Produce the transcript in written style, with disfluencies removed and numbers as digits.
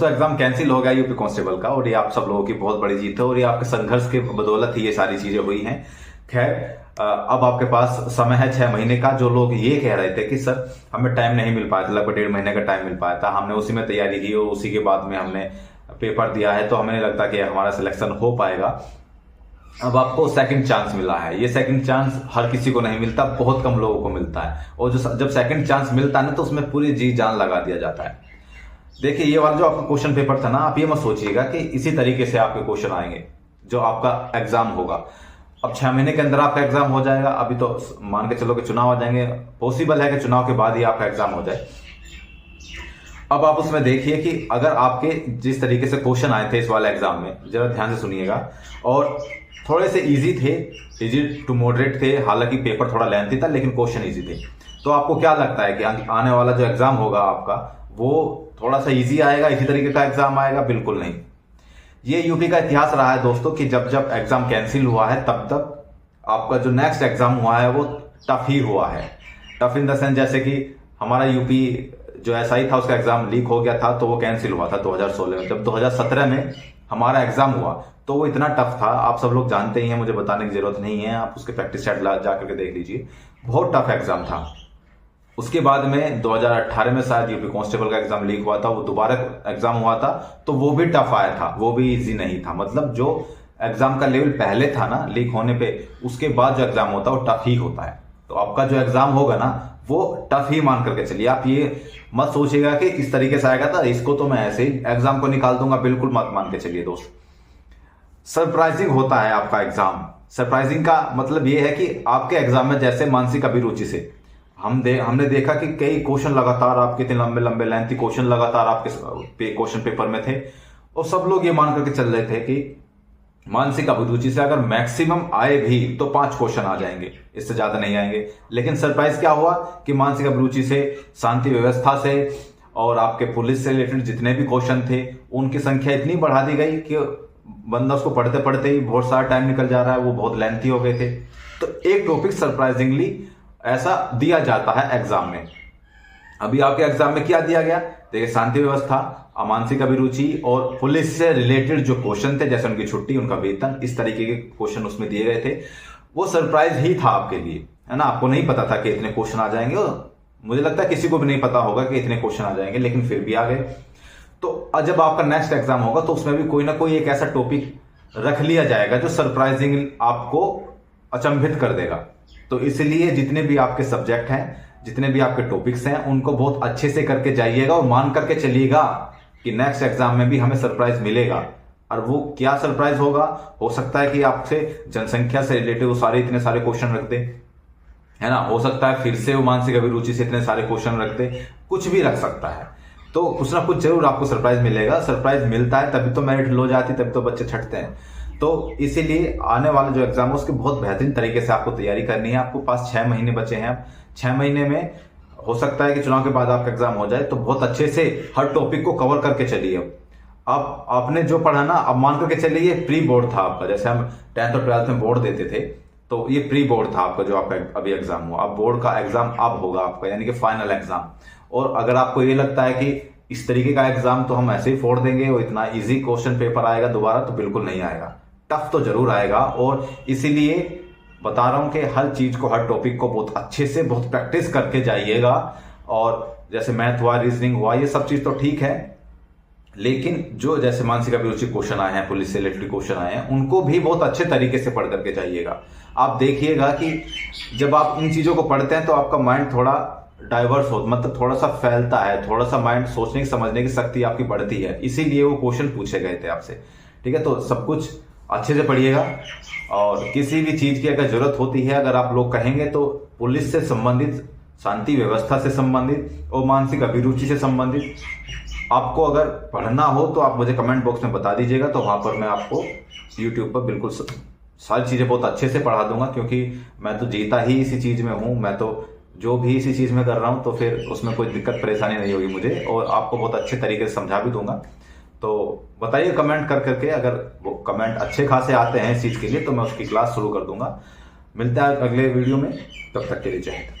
तो exam cancel हो गया यूपी कांस्टेबल का, और ये आप सब लोगों की बहुत बड़ी जीत है और ये आपके संघर्ष के बदौलत ही ये सारी चीजें हुई हैं। खैर, अब आपके पास समय है 6 महीने का। जो लोग ये कह रहे थे कि सर हमें टाइम नहीं मिल पाया था, लगभग 1.5 महीने का टाइम मिल पाया था, हमने उसी में तैयारी की और उसी के बाद में हमने पेपर दिया है, तो हमें नहीं लगता कि हमारा सिलेक्शन हो पाएगा। अब आपको सेकंड चांस मिला है। ये सेकंड चांस हर किसी को नहीं मिलता, बहुत कम लोगों को मिलता है। और जब सेकंड चांस मिलता है ना, तो उसमें पूरी जी जान लगा दिया जाता है। देखिए, ये वाला जो आपका क्वेश्चन पेपर था ना, आप ये मत सोचिएगा कि इसी तरीके से आपके क्वेश्चन आएंगे जो आपका एग्जाम होगा। अब 6 महीने के अंदर आपका एग्जाम हो जाएगा। अभी तो मान के चलो कि चुनाव आ जाएंगे, पॉसिबल है कि चुनाव के बाद ही आपका एग्जाम हो जाए। अब आप उसमें देखिए कि अगर आपके जिस तरीके से क्वेश्चन आए थे इस वाले एग्जाम में, जरा ध्यान से सुनिएगा, और थोड़े से इजी थे, इजी टू मॉडरेट थे। हालांकि पेपर थोड़ा लेंथी था लेकिन क्वेश्चन इजी थे। तो आपको क्या लगता है कि आने वाला जो एग्जाम होगा आपका, वो थोड़ा सा इजी आएगा, इसी तरीके का एग्जाम आएगा? बिल्कुल नहीं। ये यूपी का इतिहास रहा है दोस्तों कि जब जब एग्जाम कैंसिल हुआ है तब तक आपका जो नेक्स्ट एग्जाम हुआ है वो टफ ही हुआ है। टफ इन द सेंस, जैसे कि हमारा यूपी जो एसआई था उसका एग्जाम लीक हो गया था, तो वो कैंसिल हुआ था 2016 में। जब 2017 में हमारा एग्जाम हुआ तो वो इतना टफ था, आप सब लोग जानते ही हैं, मुझे बताने की जरूरत नहीं है, आप उसके प्रैक्टिस सेट जाकर के देख लीजिए। बहुत टफ एग्जाम था। उसके बाद में 2018 में शायद यूपी कांस्टेबल का एग्जाम लीक हुआ था, वो दोबारा एग्जाम हुआ था, तो वो भी टफ आया था, वो भी इजी नहीं था। मतलब जो एग्जाम का लेवल पहले था ना लीक होने पे, उसके बाद जो एग्जाम होता है वो टफ ही होता है। तो आपका जो एग्जाम होगा ना वो टफ ही मान करके चलिए। आप ये मत सोचिएगा कि इस तरीके से आएगा था, इसको तो मैं ऐसे ही एग्जाम को निकाल दूंगा, बिल्कुल मत मान के चलिए दोस्त। सरप्राइजिंग होता है आपका एग्जाम। सरप्राइजिंग का मतलब ये है कि आपके एग्जाम में, जैसे मानसिक अभिरुचि से हमने देखा कि कई क्वेश्चन लगातार आपके इतने लंबे लंबे लेंथी क्वेश्चन लगातार आपके क्वेश्चन पेपर में थे, और सब लोग ये मान करके चल रहे थे कि मानसिक अभिरुचि से अगर मैक्सिमम आए भी तो 5 क्वेश्चन आ जाएंगे, इससे ज्यादा नहीं आएंगे। लेकिन सरप्राइज क्या हुआ कि मानसिक अभिरुचि से, शांति व्यवस्था से और आपके पुलिस से रिलेटेड जितने भी क्वेश्चन थे उनकी संख्या इतनी बढ़ा दी गई कि बंदा उसको पढ़ते पढ़ते ही बहुत सारा टाइम निकल जा रहा है, वो बहुत लेंथी हो गए थे। तो एक टॉपिक सरप्राइजिंगली ऐसा दिया जाता है एग्जाम में। अभी आपके एग्जाम में क्या दिया गया? देखिए, शांति व्यवस्था, मानसिक अभिरुचि और पुलिस से रिलेटेड जो क्वेश्चन थे, जैसे उनकी छुट्टी, उनका वेतन, इस तरीके के क्वेश्चन उसमें दिए गए थे। वो सरप्राइज ही था आपके लिए, है ना। आपको नहीं पता था कि इतने क्वेश्चन आ जाएंगे, और मुझे लगता है किसी को भी नहीं पता होगा कि इतने क्वेश्चन आ जाएंगे, लेकिन फिर भी आ गए। तो जब आपका नेक्स्ट एग्जाम होगा तो उसमें भी कोई ना कोई एक ऐसा टॉपिक रख लिया जाएगा जो सरप्राइजिंग आपको अचंभित कर देगा। तो इसलिए जितने भी आपके सब्जेक्ट हैं, जितने भी आपके टॉपिक्स हैं, उनको बहुत अच्छे से करके जाइएगा और मान करके चलिएगा कि नेक्स्ट एग्जाम में भी हमें सरप्राइज मिलेगा। और वो क्या सरप्राइज होगा? हो सकता है कि आपसे जनसंख्या से रिलेटेड वो सारे इतने सारे क्वेश्चन रख दे, है ना। हो सकता है फिर से वो मानसिक अभिरुचि से इतने सारे क्वेश्चन रख दे, कुछ भी रख सकता है। तो कुछ ना कुछ जरूर आपको सरप्राइज मिलेगा। सरप्राइज मिलता है तभी तो मेरिट लो जाती, तभी तो बच्चे छटते हैं। तो इसीलिए आने वाला जो एग्जाम है उसकी बहुत बेहतरीन तरीके से आपको तैयारी करनी है। आपको पास 6 महीने बचे हैं। 6 महीने में हो सकता है कि चुनाव के बाद आपका एग्जाम हो जाए, तो बहुत अच्छे से हर टॉपिक को कवर करके चलिए। अब आपने जो पढ़ा ना, अब मान करके चलिए ये प्री बोर्ड था आपका, जैसे हम 10th और 12th में बोर्ड देते थे, तो ये प्री बोर्ड था आपका जो आपका अभी एग्जाम हुआ। अब बोर्ड का एग्जाम अब होगा आपका, यानी कि फाइनल एग्जाम। और अगर आपको ये लगता है कि इस तरीके का एग्जाम तो हम ऐसे ही फोड़ देंगे और इतना इजी क्वेश्चन पेपर आएगा दोबारा, तो बिल्कुल नहीं आएगा। टफ तो जरूर आएगा। और इसीलिए बता रहा हूं कि हर चीज को, हर टॉपिक को बहुत अच्छे से, बहुत प्रैक्टिस करके जाइएगा। और जैसे मैथ हुआ, रीजनिंग हुआ, ये सब चीज तो ठीक है, लेकिन जो जैसे मानसिक अभिरुचि क्वेश्चन आए हैं, पुलिस से रिलेटेड क्वेश्चन आए हैं, उनको भी बहुत अच्छे तरीके से पढ़ करके जाइएगा। आप देखिएगा कि जब आप इन चीजों को पढ़ते हैं तो आपका माइंड थोड़ा डाइवर्स हो, मतलब थोड़ा सा फैलता है, थोड़ा सा माइंड सोचने की, समझने की शक्ति आपकी बढ़ती है। इसीलिए वो क्वेश्चन पूछे गए थे आपसे, ठीक है। तो सब कुछ अच्छे से पढ़िएगा। और किसी भी चीज की अगर जरूरत होती है, अगर आप लोग कहेंगे, तो पुलिस से संबंधित, शांति व्यवस्था से संबंधित और मानसिक अभिरुचि से संबंधित आपको अगर पढ़ना हो तो आप मुझे कमेंट बॉक्स में बता दीजिएगा। तो वहां पर मैं आपको यूट्यूब पर बिल्कुल सारी चीजें बहुत अच्छे से पढ़ा दूंगा, क्योंकि मैं तो जीता ही इसी चीज में हूं। मैं तो जो भी इसी चीज में कर रहा हूं, तो फिर उसमें कोई दिक्कत परेशानी नहीं होगी मुझे, और आपको बहुत अच्छे तरीके से समझा भी दूंगा। तो बताइए कमेंट कर करके, अगर वो कमेंट अच्छे खासे आते हैं इस चीज के लिए, तो मैं उसकी क्लास शुरू कर दूंगा। मिलते हैं अगले वीडियो में, तब तक के लिए जय हिंद।